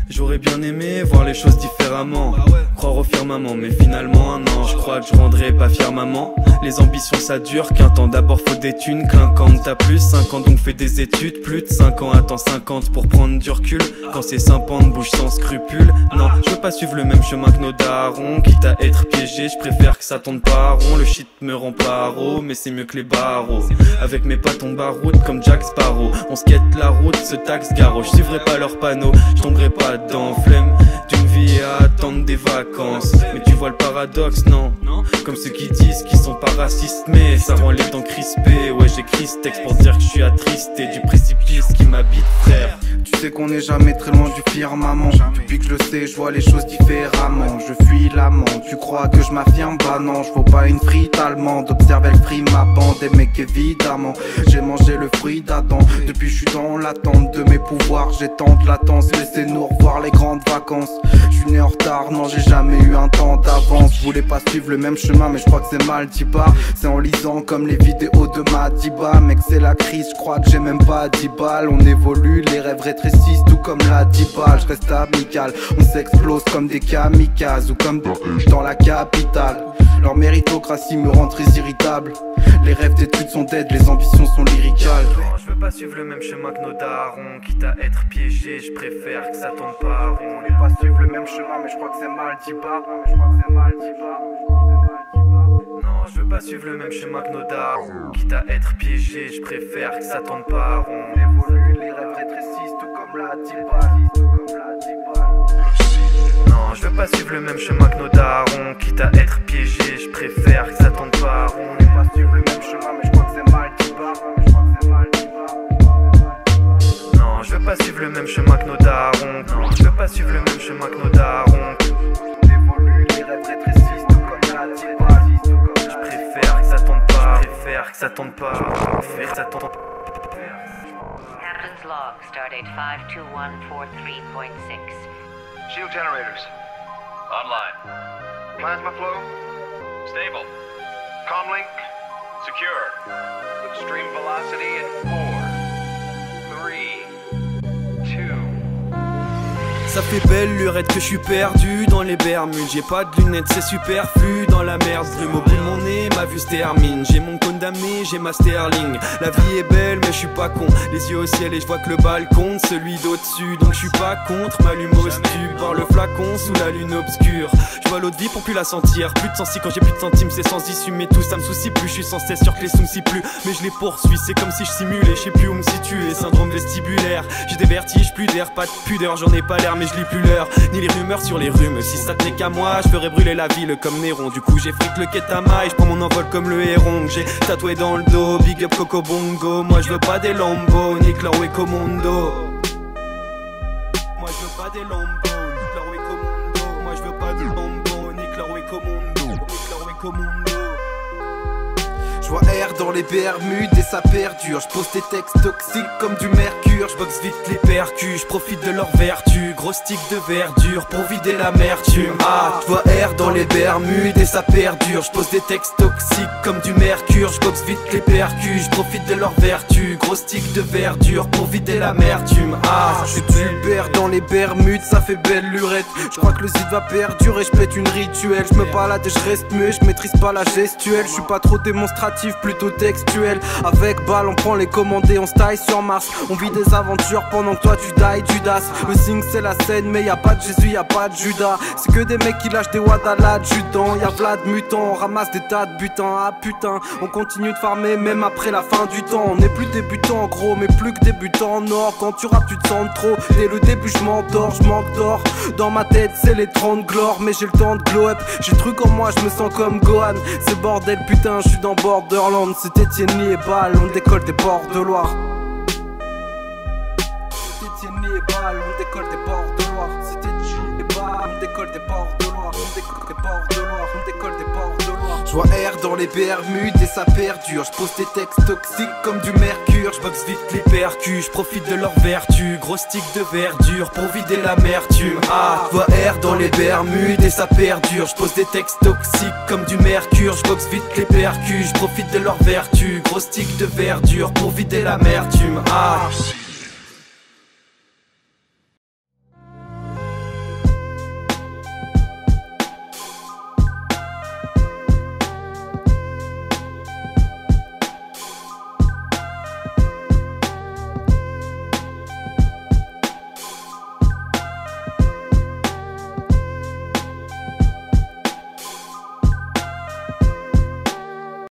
J'aurais bien aimé voir les choses différemment, croire au firmament, mais finalement non, je crois que je rendrai pas fier maman. Les ambitions ça dure qu'un temps, d'abord faut des thunes clinquantes. T'as plus 5 ans donc fais des études, plus de 5 ans attends 50 pour prendre du recul. Quand c'est 50 bouge sans scrupule. Non, je veux pas suivre le même chemin que nos darons, quitte à être piégé, je préfère que ça tourne pas rond. Le shit me rend paro, mais c'est mieux que les barreaux. Avec mes potes on baroute comme Jack Sparrow, on skate la route, se taxe garo. Je suivrai pas leurs panneaux, je tomberai pas dans flemme d'une vie à attendre des vacances. Mais tu vois le paradoxe, non? Comme ceux qui disent qu'ils sont pas racistes, mais ça rend les dents crispées. Ouais, j'écris ce texte pour dire que je suis attristé du précipice qui m'habite, frère. Tu sais qu'on n'est jamais très loin du firmament. Depuis que je le sais, je vois les choses différemment. Je fuis l'amant, tu crois que je m'affirme? Bah non, je vaux pas une frite allemande. Observe, elle frie ma bande, et mec évidemment j'ai mangé le fruit d'Adam. Depuis je suis dans l'attente de mes pouvoirs, j'ai tant de latence. Laissez-nous revoir les grandes vacances. Je suis né en retard, non j'ai jamais eu un temps d'avance. Je voulais pas suivre le même chemin, mais je crois que c'est mal dit pas. C'est en lisant comme les vidéos de Madiba. Mec c'est la crise, je crois que j'ai même pas 10 balles. On évolue, les rêves rétrécissent, tout comme la 10 balles. Je reste amical, on s'explose comme des kamikazes ou comme dans la capitale. Leur méritocratie me rend très irritable. Les rêves d'études sont dead, les ambitions sont lyricales. Je veux pas suivre le même chemin que nos darons, quitte à être piégé, je préfère que ça tombe pas rond. On n'est pas suivre le même chemin, mais je crois que c'est mal dit pas. Non, je veux pas suivre le même chemin que nos darons, quitte à être piégé, je préfère que ça tombe pas rond. On évolue, les rêves rétrécissent, tout comme la 10 balles. Non, je veux pas suivre le même chemin que nos darons, quitte à être piégé, je préfère que ça tombe pas rond. On n'est pas suivre le même chemin, mais je crois que c'est mal dit pas. Non, je veux pas suivre le même chemin que nos darons. Non, je veux pas suivre le même chemin que nos darons. On évolue, les rêves rétrécissent, tout comme la 10 balles. Je préfère que ça tombe pas, je préfère que ça tombe pas, je préfère que ça tombe pas. Captain's log, stardate 52143.6. Shield generators. Online. Plasma flow. Stable. Comlink. Secure. Extreme velocity in 4, 3, 2. Ça fait belle lurette que je suis perdu dans les Bermudes. J'ai pas de lunettes, c'est superflu dans la merde. Brume au bout de mon nez, ma vue se termine. J'ai mon condamné, j'ai ma sterling. La vie est belle mais je suis pas con. Les yeux au ciel et je vois que le balcon de celui d'au-dessus. Donc je suis pas contre, m'allume au stu. Par le flacon sous la lune obscure. Je vois l'eau de vie pour plus la sentir. Plus de sensi quand j'ai plus de centimes, c'est sans issue. Mais tout ça me soucie plus, je suis sans cesse sûr que les sous me si plus. Mais je les poursuis, c'est comme si je simulais. Je sais plus où me situer, syndrome vestibulaire. J'ai des vertiges, plus d'air, pas de pudeur. J'en ai pas l'air mais je lis plus l'heure, ni les rumeurs sur les rhumes. Si ça tenait qu'à moi, je ferais brûler la ville comme Néron. Du coup j'effrite le ketama et je prends mon envol comme le héron que j'ai tatoué dans le dos. Big up Coco Bongo. Moi je veux pas des Lambo, ni Claro et Commando. Moi je veux pas des Lambo, ni Claro et Commando. Moi je veux pas des Lambo, ni Claro et Commando. Ni Claro et Commando. Je vois R dans les Bermudes et ça perdure. Je pose des textes toxiques comme du mercure. Je boxe vite les percus, je profite de leur vertu. Gros stick de verdure pour vider l'amertume. Ah, je vois R dans les Bermudes et ça perdure. Je pose des textes toxiques comme du mercure. Je boxe vite les percus, je profite de leur vertu. Gros stick de verdure pour vider l'amertume. Ah, je suis Hubert dans les Bermudes, ça fait belle lurette. Je crois que le zid va perdurer, je pète une rituelle. Je me balade et je reste muet, je maîtrise pas la gestuelle. Je suis pas trop démonstratif, plutôt textuel. Avec balle on prend les commandés, on se taille sur Mars. On vit des aventures pendant que toi tu die Judas. Le signe c'est la scène mais y a pas de Jésus, y a pas de Judas. C'est que des mecs qui lâchent des wads à l'adjudant. Y'a Vlad mutant, on ramasse des tas de butins. Ah putain, on continue de farmer même après la fin du temps. On n'est plus débutant gros mais plus que débutant en or. Quand tu rappes tu te sens trop, dès le début je m'endors, je manque d'or. Dans ma tête c'est les 30 glores, mais j'ai le temps de glow up. J'ai le truc en moi, je me sens comme Gohan. C'est bordel putain, je suis dans Borderland. C'est Etienne et Bâle, on décolle des ports de Loire. C'est Etienne et Bâle, on décolle des ports de Loire. C'est Etienne et Bâle, on décolle décolle des ports de Loire, on décolle des ports de Loire, on décolle des ports de Loire. Je vois R dans les Bermudes et ça perdure. Je pose des textes toxiques comme du mercure. Je boxe vite les percus, je profite de leur vertu. Gros stick de verdure pour vider l'amertume. Ah, Je vois R dans les Bermudes et ça perdure. Je pose des textes toxiques comme du mercure. Je boxe vite les percus, je profite de leur vertu. Gros stick de verdure pour vider l'amertume. Ah.